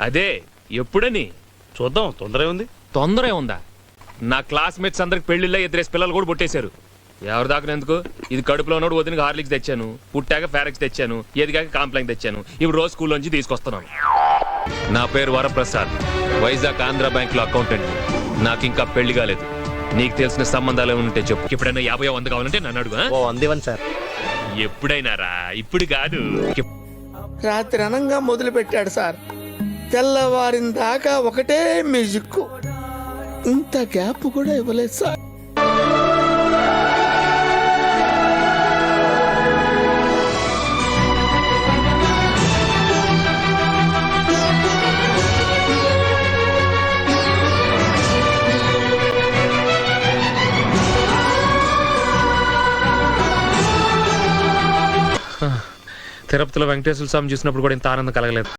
అదే ఎప్పుడని చూద్దాం, తొందర ఉంది. తొందరే ఉందా? నా క్లాస్మేట్స్ అందరికి పెళ్లిళ్ళ ఎదురేసి పిల్లలు కూడా పుట్టేశారు. ఎవరు దాకినందుకు? ఇది కడుపులో ఉన్నోడు వదినకి హార్లిక్స్ తెచ్చాను, పుట్టాక ఫారెక్స్ తెచ్చాను, ఎదిగాక కాంప్లైంట్ తెచ్చాను. ఇప్పుడు రోజు స్కూల్లోంచి తీసుకొస్తున్నాను. నా పేరు వరప్రసాద్, వైజాగ్ ఆంధ్ర బ్యాంక్ లో అకౌంటెంట్. నాకు ఇంకా పెళ్లి కాలేదు. నీకు తెలిసిన సంబంధాలు ఏమైనా ఉంటే చెప్పు. ఎప్పుడైనా 50 100 కావాలంటే నన్ను అడుగు. అందివ్వండి సార్. ఎప్పుడైనా రా, ఇప్పుడు కాదు. రాత్రి అనంగా మొదలు పెట్టాడు సార్. తెల్లవారిన దాకా ఒకటే మ్యూజిక్. ఇంత గ్యాప్ కూడా ఇవ్వలేదు సార్. తిరుపతిలో వెంకటేశ్వర స్వామి చూసినప్పుడు కూడా ఇంత ఆనందం కలగలేదు.